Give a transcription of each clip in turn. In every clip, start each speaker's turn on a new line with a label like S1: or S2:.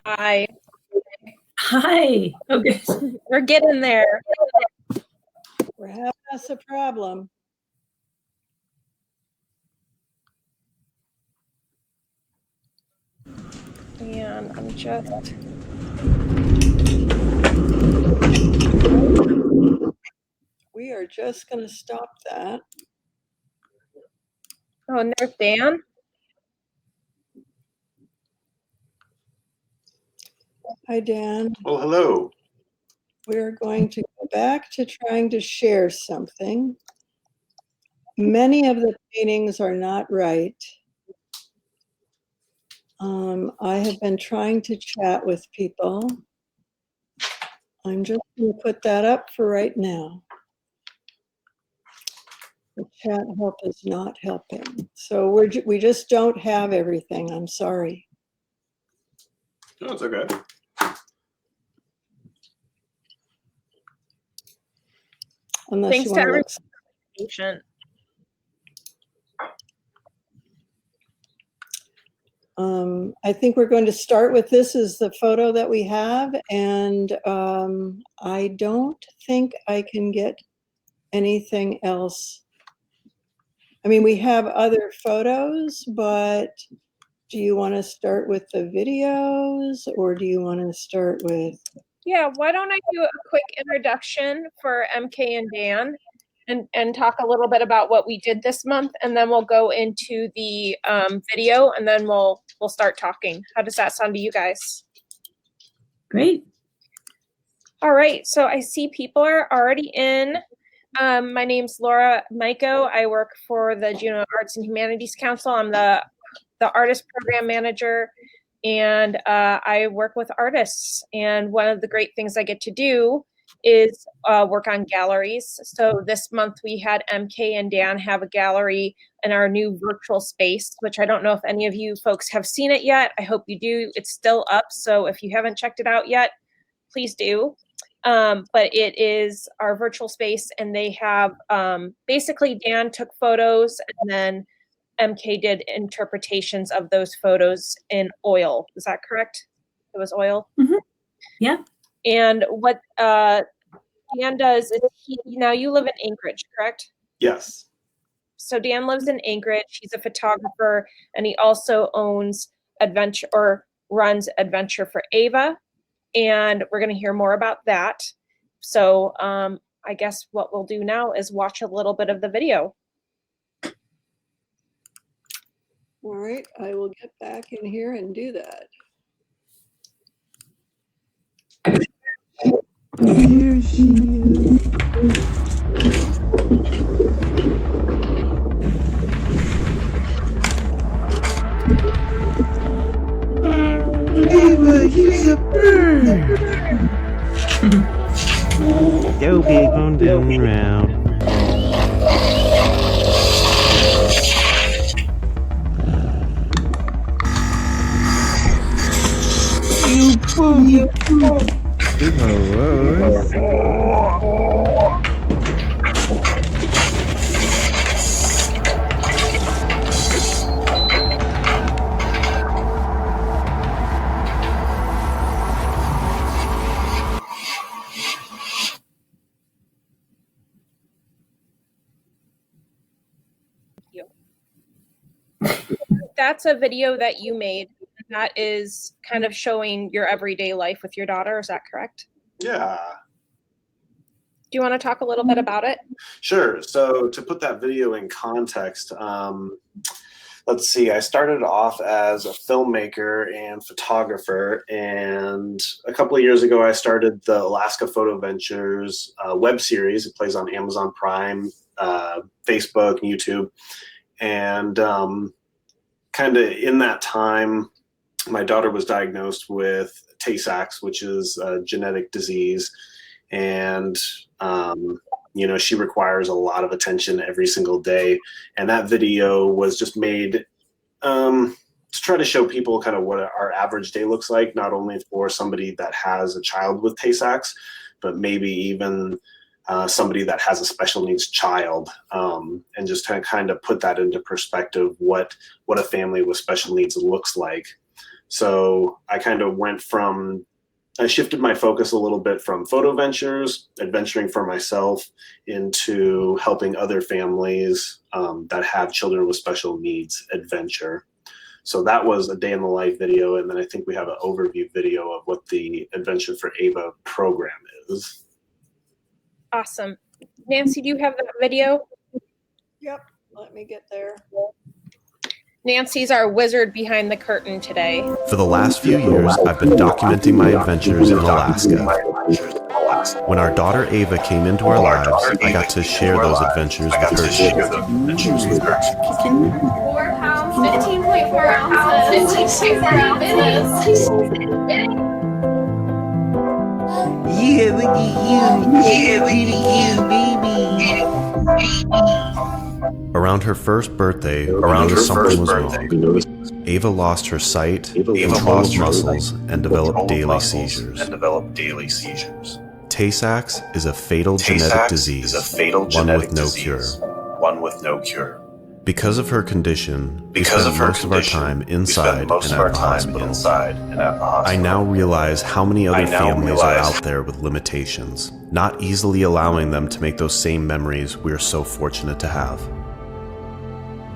S1: Hi.
S2: Hi. Okay.
S1: We're getting there.
S3: We're having us a problem.
S1: And I'm just.
S3: We are just going to stop that.
S1: Oh, and there's Dan.
S3: Hi, Dan.
S4: Well, hello.
S3: We're going to go back to trying to share something. Many of the paintings are not right. I have been trying to chat with people. I'm just going to put that up for right now. The chat help is not helping. So we just don't have everything. I'm sorry.
S4: No, it's okay.
S3: Unless
S1: Thanks
S3: you
S1: to
S3: want to
S1: everyone
S3: look.
S1: patient.
S3: I think we're going to start with this as the photo that we have, and I don't think I can get anything else. I mean, we have other photos, but do you want to start with the videos, or do you want to start with?
S1: Yeah, why don't I do a quick introduction for MK and Dan and talk a little bit about what we did this month, and then we'll go into the video, and then we'll start talking. How does that sound to you guys?
S2: Great.
S1: All right, so I see people are already in. My name's Laura Maiko. I work for the Juneau Arts and Humanities Council. I'm the artist program manager, and I work with artists. And one of the great things I get to do is work on galleries. So this month we had MK and Dan have a gallery in our new virtual space, which I don't know if any of you folks have seen it yet. I hope you do. It's still up, so if you haven't checked it out yet, please do. But it is our virtual space, and they have basically Dan took photos, and then MK did interpretations of those photos in oil. Is that correct? It was oil?
S2: Mm-hmm. Yeah.
S1: And what Dan does is now you live in Anchorage, correct?
S4: Yes.
S1: So Dan lives in Anchorage. He's a photographer, and he also owns Adventure or runs Adventure for Ava. And we're going to hear more about that. So I guess what we'll do now is watch a little bit of the video.
S3: All right, I will get back in here and do that.
S5: Here she is. Ava, he's a bird. So big on down round. You boogie.
S1: That's a video that you made. That is kind of showing your everyday life with your daughter. Is that correct?
S4: Yeah.
S1: Do you want to talk a little bit about it?
S4: Sure. So to put that video in context, let's see. I started off as a filmmaker and photographer, and a couple of years ago, I started the Alaska Photo Ventures web series. It plays on Amazon Prime, Facebook, YouTube, and kind of in that time, my daughter was diagnosed with Tay-Sachs, which is a genetic disease, and you know, she requires a lot of attention every single day. And that video was just made to try to show people kind of what our average day looks like, not only for somebody that has a child with Tay-Sachs, but maybe even somebody that has a special needs child, and just to kind of put that into perspective, what a family with special needs looks like. So I kind of I shifted my focus a little bit from photo ventures, adventuring for myself, into helping other families that have children with special needs adventure. So that was a day in the life video, and then I think we have an overview video of what the Adventure for Ava program is.
S1: Awesome. Nancy, do you have that video?
S3: Yep, let me get there.
S1: Nancy's our wizard behind the curtain today.
S6: For the last few years, I've been documenting my adventures in Alaska. When our daughter Ava came into our lives, I got to share those adventures with her.
S7: 4 pounds, 15.4 ounces, 15.4
S5: Yeah, look at you, baby.
S6: Around her first birthday, I noticed something was wrong. Ava lost her sight, controlled muscles, and developed daily seizures. Tay-Sachs is a fatal genetic disease, one with no cure. Because of her condition, we spend most of our time inside and at the hospital. I now realize how many other families are out there with limitations, not easily allowing them to make those same memories we are so fortunate to have.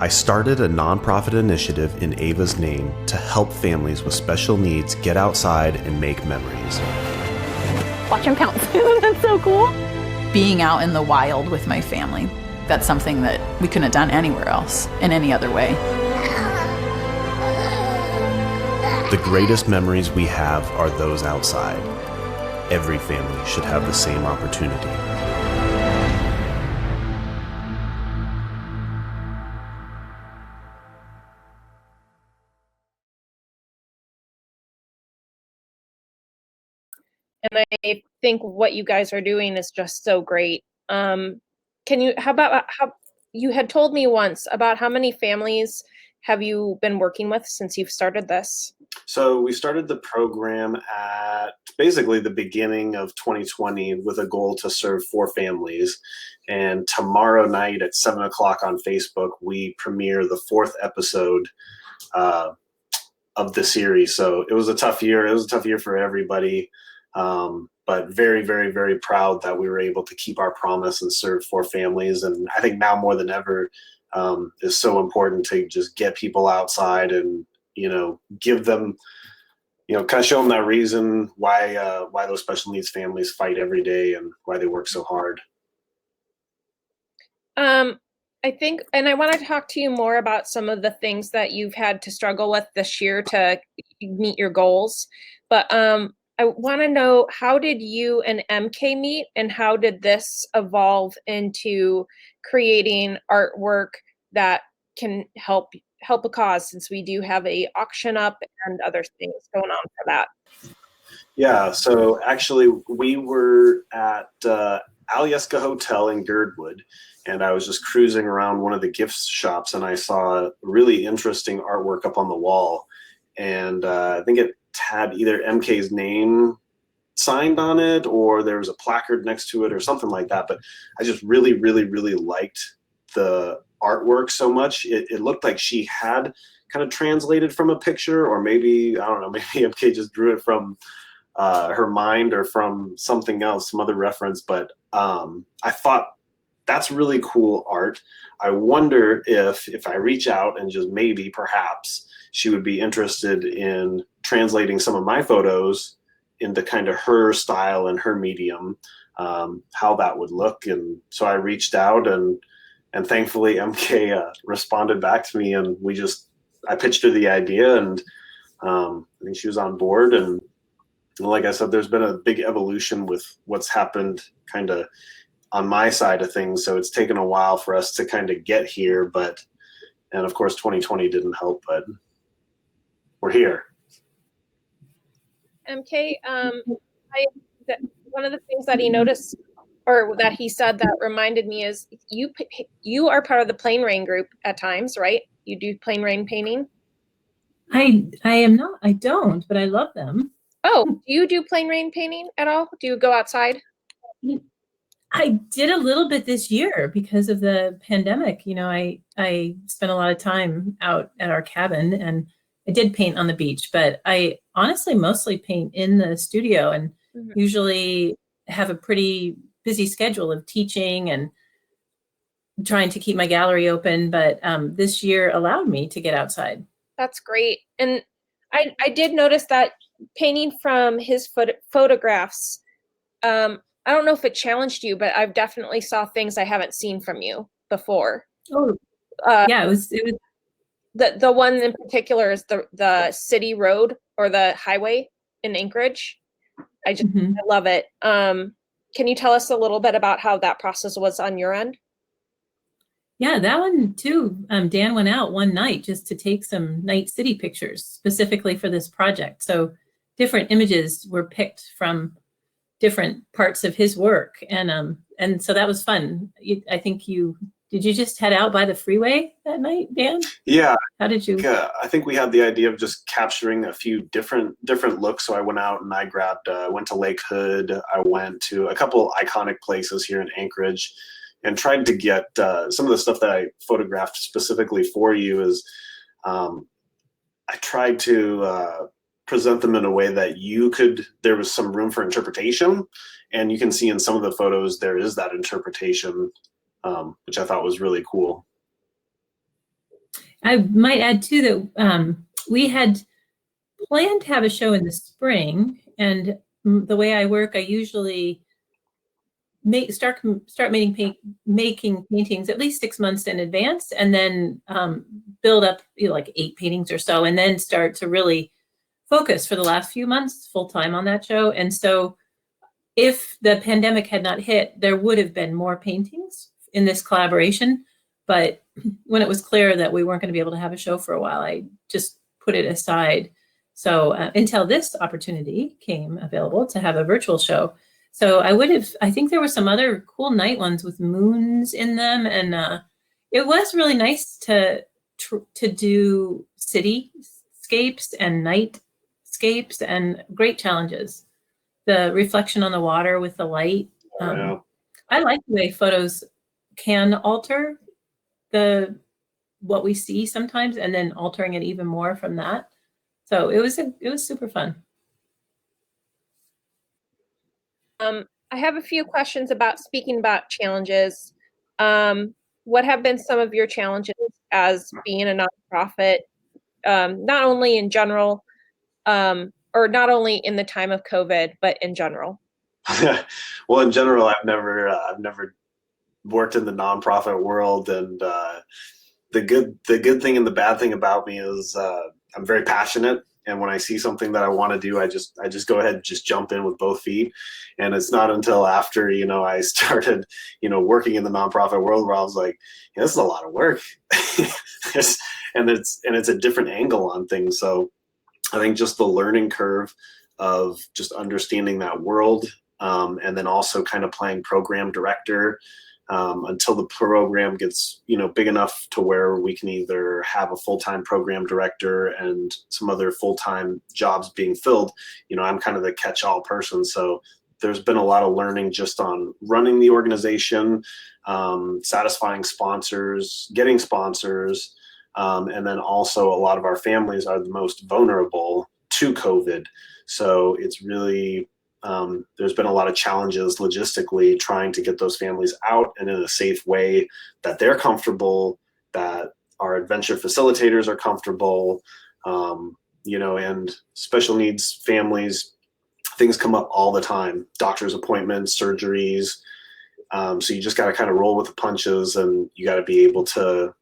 S6: I started a nonprofit initiative in Ava's name to help families with special needs get outside and make memories.
S8: Watch him pounce. That's so cool. Being out in the wild with my family, that's something that we couldn't have done anywhere else in any other way.
S6: The greatest memories we have are those outside. Every family should have the same opportunity.
S1: And I think what you guys are doing is just so great. How you had told me once about how many families have you been working with since you've started this?
S4: So we started the program at basically the beginning of 2020 with a goal to serve 4 families. And tomorrow night at 7 o'clock on Facebook, we premiere the 4th episode of the series. So it was a tough year. It was a tough year for everybody. But very, very, very proud that we were able to keep our promise and serve 4 families. And I think now more than ever is so important to just get people outside and, give them, kind of show them that reason why those special needs families fight every day and why they work so hard.
S1: I think, and I want to talk to you more about some of the things that you've had to struggle with this year to meet your goals. But I want to know, how did you and MK meet, and how did this evolve into creating artwork that can help a cause, since we do have a auction up and other things going on for that?
S4: Yeah, so actually we were at Alyeska Hotel in Girdwood, and I was just cruising around one of the gift shops, and I saw really interesting artwork up on the wall. And I think it had either MK's name signed on it, or there was a placard next to it or something like that. But I just really, really, really liked the artwork so much. It looked like she had kind of translated from a picture, or maybe, I don't know, maybe MK just drew it from her mind or from something else, some other reference. But I thought that's really cool art. I wonder if I reach out and just maybe, perhaps, she would be interested in translating some of my photos into kind of her style and her medium, how that would look. And so I reached out, and thankfully MK responded back to me, and I pitched her the idea, and I think she was on board. And like I said, there's been a big evolution with what's happened kind of on my side of things. So it's taken a while for us to kind of get here, and of course 2020 didn't help, but we're here.
S1: MK, one of the things that he noticed, or that he said, that reminded me is you are part of the Plain Rain group at times, right? You do plain rain painting?
S2: I am not. I don't, but I love them.
S1: Oh, do you do plain rain painting at all? Do you go outside?
S2: I did a little bit this year because of the pandemic. I spent a lot of time out at our cabin, and I did paint on the beach, but I honestly mostly paint in the studio, and usually have a pretty busy schedule of teaching and trying to keep my gallery open. But this year allowed me to get outside.
S1: That's great. And I did notice that painting from his photographs, I don't know if it challenged you, but I've definitely saw things I haven't seen from you before.
S2: Oh, yeah, it was
S1: the one in particular is the city road or the highway in Anchorage. I love it. Can you tell us a little bit about how that process was on your end?
S2: Yeah, that one too. Dan went out one night just to take some night city pictures specifically for this project. So different images were picked from different parts of his work, and so that was fun. I think did you just head out by the freeway that night, Dan?
S4: Yeah.
S2: How did you?
S4: I think we had the idea of just capturing a few different looks. So I went out and I went to Lake Hood. I went to a couple iconic places here in Anchorage, and tried to get some of the stuff that I photographed specifically for you. Is I tried to present them in a way that there was some room for interpretation, and you can see in some of the photos there is that interpretation, which I thought was really cool.
S2: I might add too that we had planned to have a show in the spring, and the way I work, I usually start making paintings at least 6 months in advance, and then build up like 8 paintings or so, and then start to really focus for the last few months full time on that show. And so if the pandemic had not hit, there would have been more paintings in this collaboration. But when it was clear that we weren't going to be able to have a show for a while, I just put it aside. So until this opportunity came available to have a virtual show. So I think there were some other cool night ones with moons in them. And it was really nice to do cityscapes and nightscapes, and great challenges. The reflection on the water with the light. I like the way photos can alter what we see sometimes, and then altering it even more from that. So it was super fun.
S1: I have a few questions speaking about challenges. What have been some of your challenges as being a nonprofit, not only in general, or not only in the time of COVID, but in general?
S4: Well, in general, I've never worked in the nonprofit world, and the good thing and the bad thing about me is I'm very passionate, and when I see something that I want to do, I just go ahead and just jump in with both feet. And it's not until after I started working in the nonprofit world where I was like, yeah, this is a lot of work, and it's a different angle on things. So I think just the learning curve of just understanding that world, and then also kind of playing program director until the program gets big enough to where we can either have a full-time program director and some other full-time jobs being filled. I'm kind of the catch-all person, so there's been a lot of learning just on running the organization, satisfying sponsors, getting sponsors, and then also a lot of our families are the most vulnerable to COVID. So it's really, there's been a lot of challenges logistically trying to get those families out and in a safe way that they're comfortable, that our adventure facilitators are comfortable, and special needs families, things come up all the time, doctor's appointments, surgeries. So you just got to kind of roll with the punches, and you got to be able to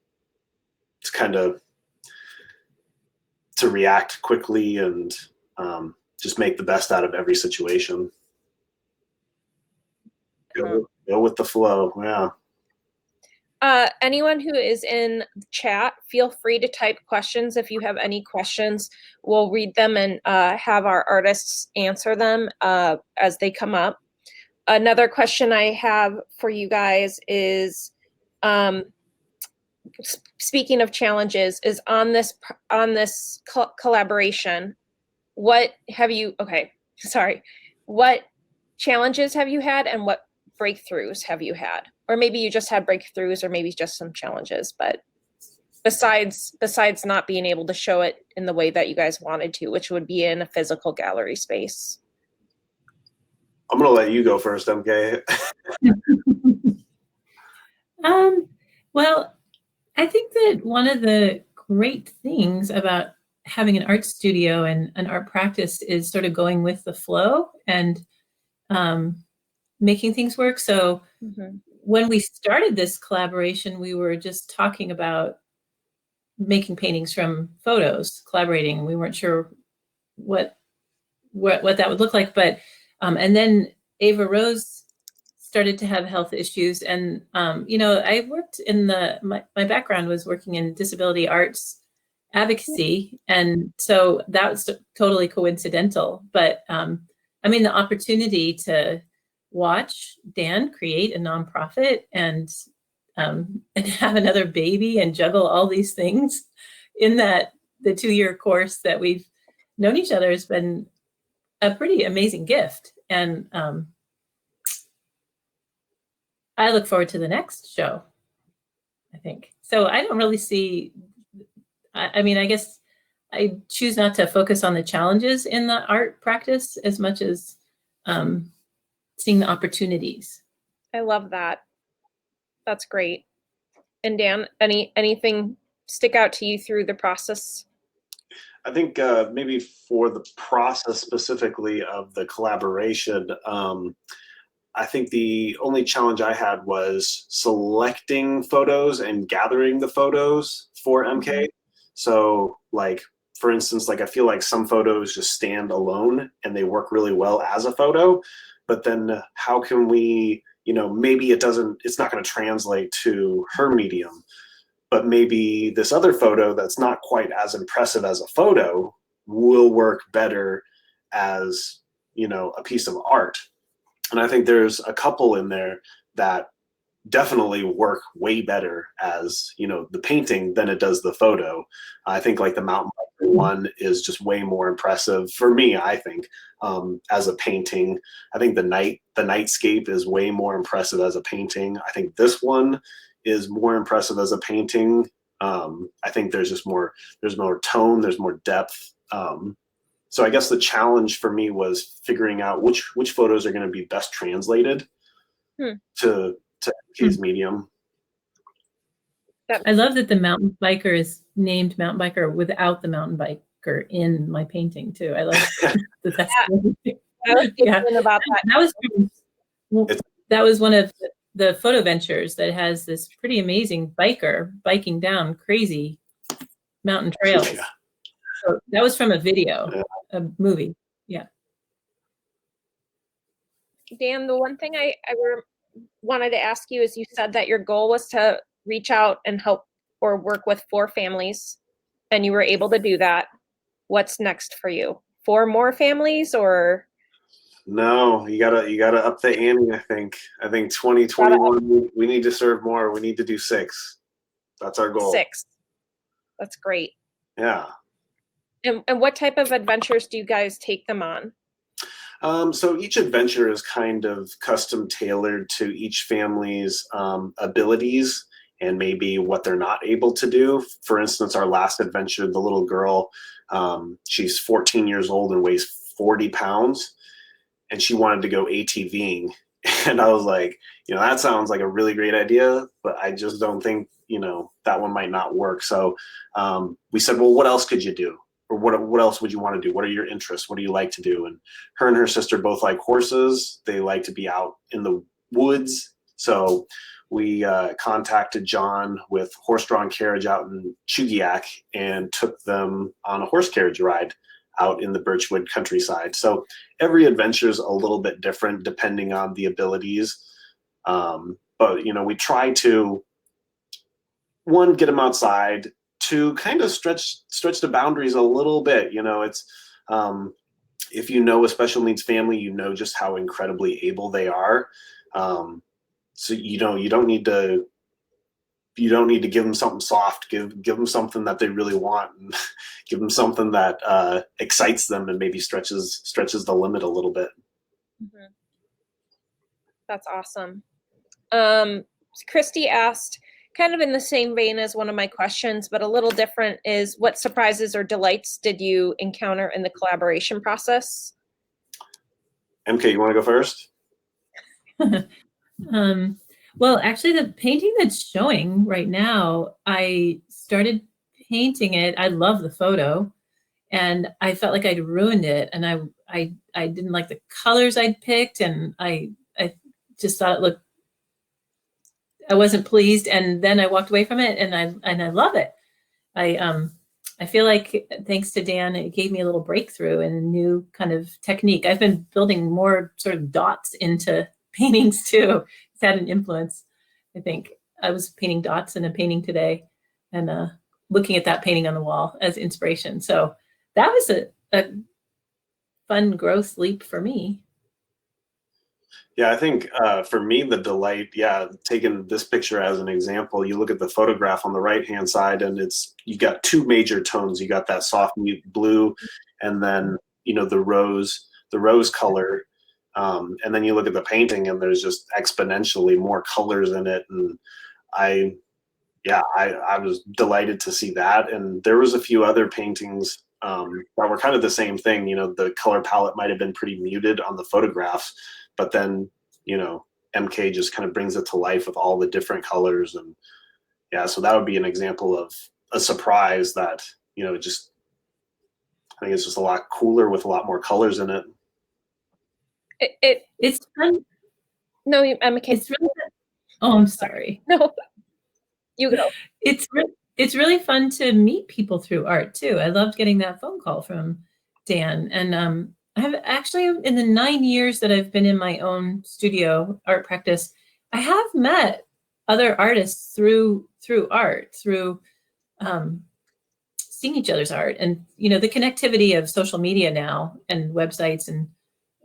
S4: react quickly and just make the best out of every situation. Go with the flow. Yeah.
S1: Anyone who is in chat, feel free to type questions. If you have any questions, we'll read them and have our artists answer them as they come up. Another question I have for you guys is, speaking of challenges, is on this collaboration, what challenges have you had, and what breakthroughs have you had? Or maybe you just had breakthroughs, or maybe just some challenges, but besides not being able to show it in the way that you guys wanted to, which would be in a physical gallery space?
S4: I'm gonna let you go first, MK.
S2: Well, I think that one of the great things about having an art studio and an art practice is sort of going with the flow and making things work. So when we started this collaboration, we were just talking about making paintings from photos, collaborating. We weren't sure what that would look like, but and then Ava Rose started to have health issues, and I worked in my background was working in disability arts advocacy, and so that was totally coincidental. But the opportunity to watch Dan create a nonprofit and have another baby and juggle all these things in the 2-year course that we've known each other has been a pretty amazing gift. And I look forward to the next show, I think. So I don't really see, I guess I choose not to focus on the challenges in the art practice as much as seeing the opportunities.
S1: I love that. That's great. And Dan, anything stick out to you through the process?
S4: I think maybe for the process specifically of the collaboration, I think the only challenge I had was selecting photos and gathering the photos for MK. So like, for instance, like I feel like some photos just stand alone and they work really well as a photo, but then how can we, maybe it's not going to translate to her medium, but maybe this other photo that's not quite as impressive as a photo will work better as, a piece of art. And I think there's a couple in there that definitely work way better as, the painting than it does the photo. I think like the mountain biker one is just way more impressive for me, I think, as a painting. I think the nightscape is way more impressive as a painting. I think this one is more impressive as a painting. I think there's more tone, there's more depth. So I guess the challenge for me was figuring out which photos are going to be best translated to MK's medium.
S2: I love that the mountain biker is named mountain biker without the mountain biker in my painting too. I love that. That's
S1: I was thinking about that.
S2: That was one of the photo ventures that has this pretty amazing biker biking down crazy mountain trails. Yeah. So that was from a video, a movie. Yeah.
S1: Dan, the one thing I wanted to ask you is you said that your goal was to reach out and help or work with 4 families, and you were able to do that. What's next for you? 4 more families or?
S4: No, you gotta up the ante. I think 2021 we need to serve more. We need to do 6. That's our goal.
S1: 6. That's great.
S4: Yeah.
S1: And what type of adventures do you guys take them on?
S4: So each adventure is kind of custom tailored to each family's abilities and maybe what they're not able to do. For instance, our last adventure, the little girl, she's 14 years old and weighs 40 pounds, and she wanted to go ATVing. And I was like, that sounds like a really great idea, but I just don't think, that one might not work. So we said, well, what else could you do? Or what else would you want to do? What are your interests? What do you like to do? And her sister both like horses. They like to be out in the woods. So we contacted John with horse-drawn carriage out in Chugiak and took them on a horse carriage ride out in the Birchwood countryside. So every adventure is a little bit different depending on the abilities. But, we try to, 1, get them outside, to kind of stretch the boundaries a little bit. It's if a special needs family, just how incredibly able they are. So you don't need to give them something soft. Give them something that they really want, and give them something that excites them and maybe stretches the limit a little bit.
S1: That's awesome. Christy asked, kind of in the same vein as one of my questions, but a little different, is what surprises or delights did you encounter in the collaboration process?
S4: MK, you want to go first?
S2: Well, actually, the painting that's showing right now, I started painting it. I love the photo, and I felt like I'd ruined it, and I didn't like the colors I'd picked, and I just thought it looked. I wasn't pleased, and then I walked away from it, and I love it. I feel like thanks to Dan, it gave me a little breakthrough in a new kind of technique. I've been building more sort of dots into paintings too. It's had an influence. I think I was painting dots in a painting today, and looking at that painting on the wall as inspiration. So that was a fun growth leap for me.
S4: Yeah, I think for me, the delight, taking this picture as an example, you look at the photograph on the right-hand side, and you got two major tones. You got that soft blue, and then, the rose color. And then you look at the painting, and there's just exponentially more colors in it. And I was delighted to see that. And there was a few other paintings that were kind of the same thing. The color palette might have been pretty muted on the photographs, but then, MK just kind of brings it to life with all the different colors. And so that would be an example of a surprise that, I think it's just a lot cooler with a lot more colors in it.
S2: It's fun.
S1: No, MK.
S2: It's really fun. Oh, I'm sorry.
S1: No, you go.
S2: It's really fun to meet people through art too. I loved getting that phone call from Dan, and I have actually, in the 9 years that I've been in my own studio art practice, I have met other artists through art, through seeing each other's art, and the connectivity of social media now and websites and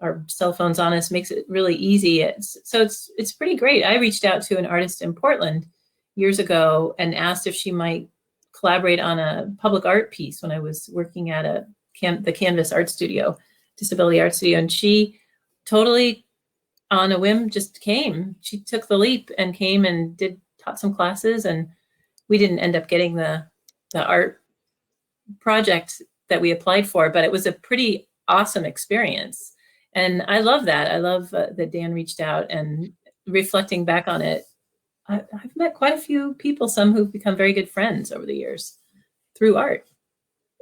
S2: our cell phones on us makes it really easy. It's pretty great. I reached out to an artist in Portland years ago and asked if she might collaborate on a public art piece when I was working at the Canvas Art Studio, Disability Art Studio, and she totally on a whim just came. She took the leap and came and taught some classes, and we didn't end up getting the art project that we applied for, but it was a pretty awesome experience. And I love that. I love that Dan reached out, and reflecting back on it, I've met quite a few people, some who've become very good friends over the years through art.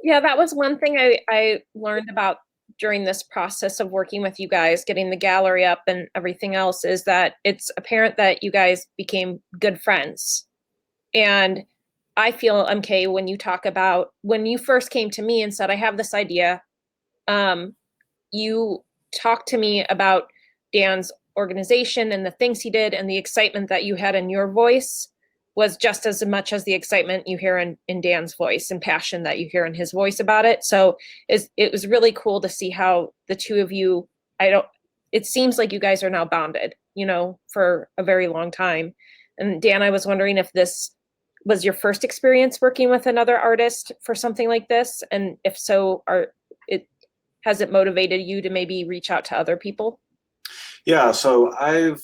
S1: Yeah, that was one thing I learned about during this process of working with you guys, getting the gallery up and everything else, is that it's apparent that you guys became good friends. And I feel, MK, when you talk about when you first came to me and said, I have this idea, you talked to me about Dan's organization and the things he did, and the excitement that you had in your voice was just as much as the excitement you hear in Dan's voice and passion that you hear in his voice about it. So it was really cool to see how the two of you, it seems like you guys are now bonded, for a very long time. And Dan, I was wondering if this was your first experience working with another artist for something like this? And if so, has it motivated you to maybe reach out to other people?
S4: Yeah, so I've,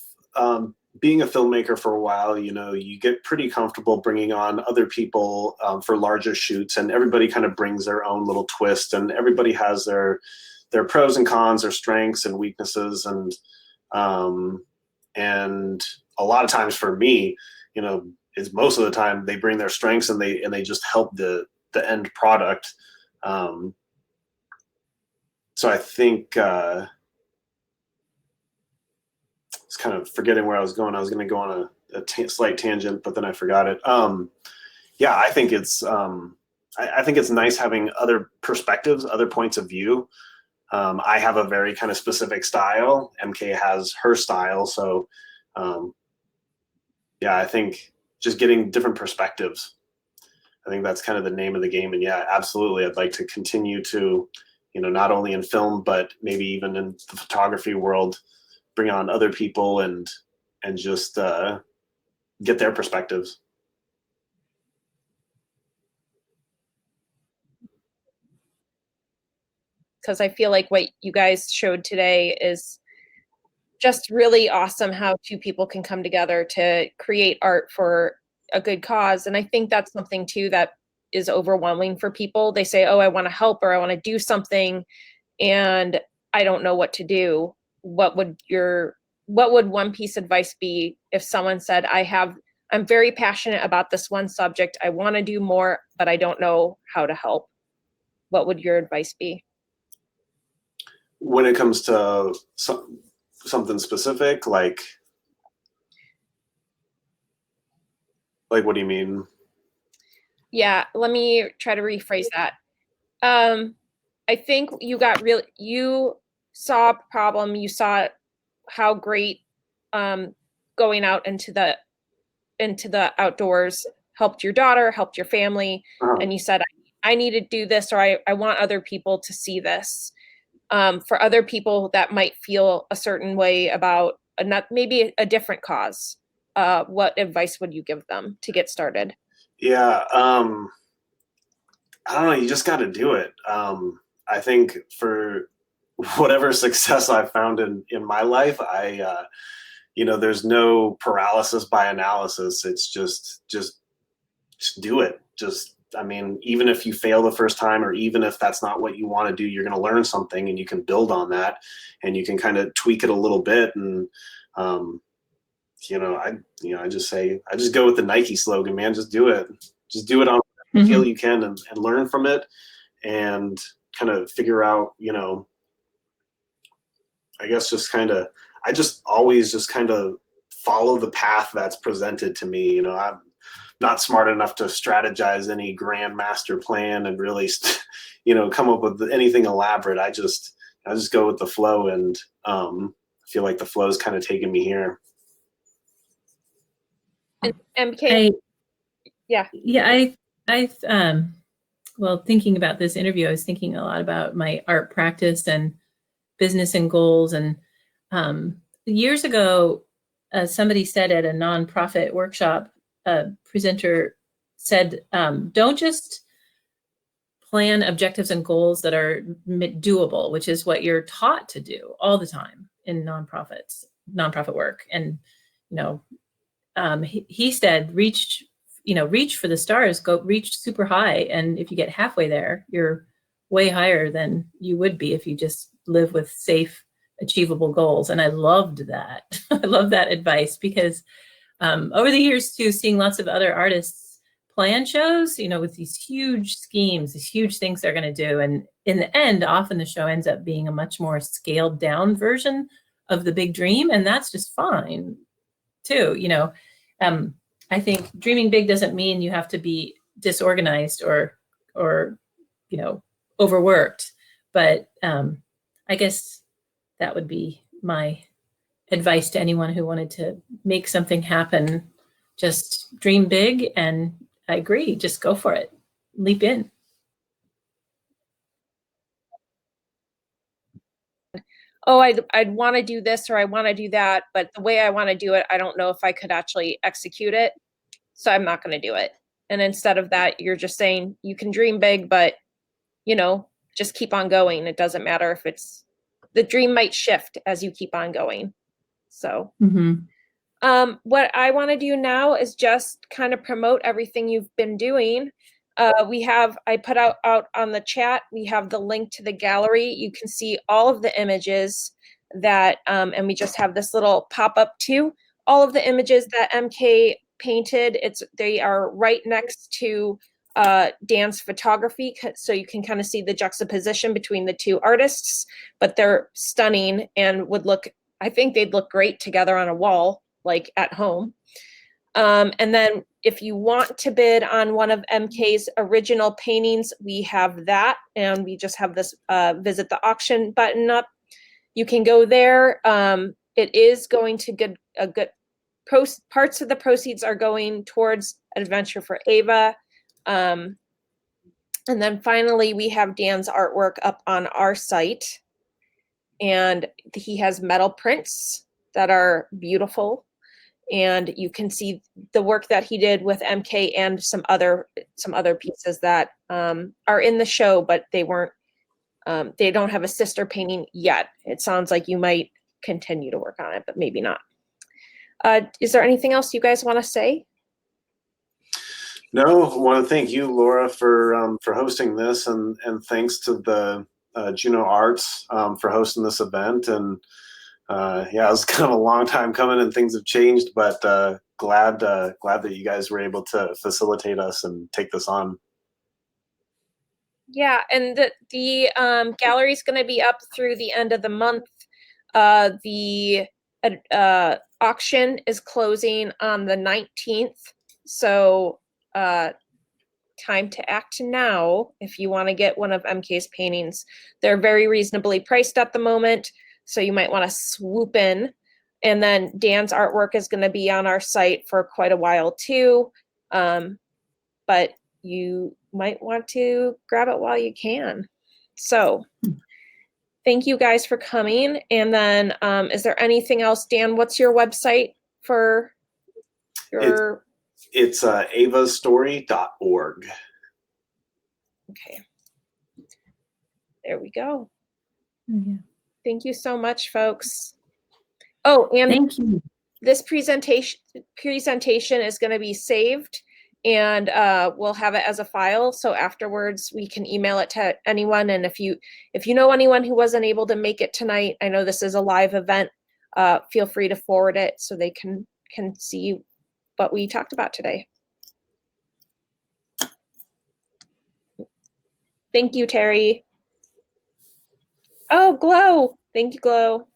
S4: being a filmmaker for a while, you get pretty comfortable bringing on other people for larger shoots, and everybody kind of brings their own little twist, and everybody has their pros and cons, their strengths and weaknesses, and a lot of times for me, is most of the time they bring their strengths and they just help the end product. So I think I was kind of forgetting where I was going. I was going to go on a slight tangent, but then I forgot it. I think it's I think it's nice having other perspectives, other points of view. I have a very kind of specific style. MK has her style, so I think just getting different perspectives. I think that's kind of the name of the game. And yeah, absolutely, I'd like to continue to, not only in film, but maybe even in the photography world, bring on other people and just get their perspectives.
S1: Because I feel like what you guys showed today is just really awesome, how two people can come together to create art for a good cause. And I think that's something too that is overwhelming for people. They say, oh, I want to help, or I want to do something, and I don't know what to do. What would one piece of advice be if someone said, I'm very passionate about this one subject, I want to do more, but I don't know how to help? What would your advice be?
S4: When it comes to something specific, like what do you mean?
S1: Yeah, let me try to rephrase that. I think you saw a problem, you saw how great going out into the outdoors helped your daughter, helped your family, and you said, I need to do this, or I want other people to see this. For other people that might feel a certain way about maybe a different cause, what advice would you give them to get started?
S4: Yeah, I don't know. You just got to do it. I think for whatever success I've found in my life, there's no paralysis by analysis. It's just do it. Even if you fail the first time, or even if that's not what you want to do, you're going to learn something, and you can build on that, and you can kind of tweak it a little bit. And, I just go with the Nike slogan, man, just do it. Just do it on the feel you can, and learn from it, and kind of figure out, I guess I just always just kind of follow the path that's presented to me. I'm not smart enough to strategize any grand master plan and really, come up with anything elaborate. I just go with the flow, and feel like the flow is kind of taking me here.
S1: And
S2: I thinking about this interview, I was thinking a lot about my art practice and business and goals. And years ago, somebody said at a nonprofit workshop, a presenter said, don't just plan objectives and goals that are doable, which is what you're taught to do all the time in nonprofit work. And, he said, reach for the stars, go reach super high. And if you get halfway there, you're way higher than you would be if you just live with safe, achievable goals. And I loved that. I love that advice, because over the years too, seeing lots of other artists plan shows, with these huge schemes, these huge things they're going to do. And in the end, often the show ends up being a much more scaled down version of the big dream. And that's just fine too. I think dreaming big doesn't mean you have to be disorganized or overworked. But I guess that would be my advice to anyone who wanted to make something happen. Just dream big, and I agree, just go for it. Leap in.
S1: Oh, I'd want to do this, or I want to do that, but the way I want to do it, I don't know if I could actually execute it, so I'm not going to do it. And instead of that, you're just saying you can dream big, but just keep on going. It doesn't matter if the dream might shift as you keep on going. So what I want to do now is just kind of promote everything you've been doing. I put out on the chat, we have the link to the gallery. You can see all of the images that, and we just have this little pop-up too. All of the images that MK painted, they are right next to Dan's photography, so you can kind of see the juxtaposition between the two artists, but they're stunning and I think they'd look great together on a wall, like at home. And then if you want to bid on one of MK's original paintings, we have that, and we just have this visit the auction button up. You can go there. It is going to parts of the proceeds are going towards Adventure for Ava. And then finally, we have Dan's artwork up on our site, and he has metal prints that are beautiful. And you can see the work that he did with MK and some other pieces that are in the show, but they don't have a sister painting yet. It sounds like you might continue to work on it, but maybe not. Is there anything else you guys want to say?
S4: No, I want to thank you, Laura, for hosting this, and thanks to the Juneau Arts for hosting this event. And yeah, it was kind of a long time coming, and things have changed, but glad that you guys were able to facilitate us and take this on.
S1: Yeah, and the gallery is going to be up through the end of the month. The auction is closing on the 19th, so time to act now if you want to get one of MK's paintings. They're very reasonably priced at the moment, so you might want to swoop in. And then Dan's artwork is going to be on our site for quite a while too, but you might want to grab it while you can. So thank you guys for coming. And then is there anything else? Dan, what's your website for your...
S4: It's avasstory.org.
S1: Okay. There we go.
S2: Yeah.
S1: Thank you so much, folks. Oh, and
S2: Thank you.
S1: this presentation is going to be saved, and we'll have it as a file. So afterwards, we can email it to anyone. And if you know anyone who wasn't able to make it tonight, I know this is a live event. Feel free to forward it so they can see what we talked about today. Thank you, Terry. Oh, Glow. Thank you, Glow.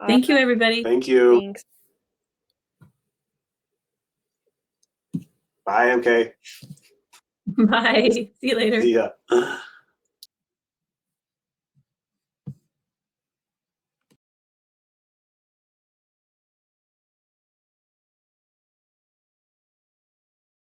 S2: Thank you, everybody.
S4: Thank you.
S1: Thanks.
S4: Bye, MK.
S2: Bye. See you later.
S4: See ya.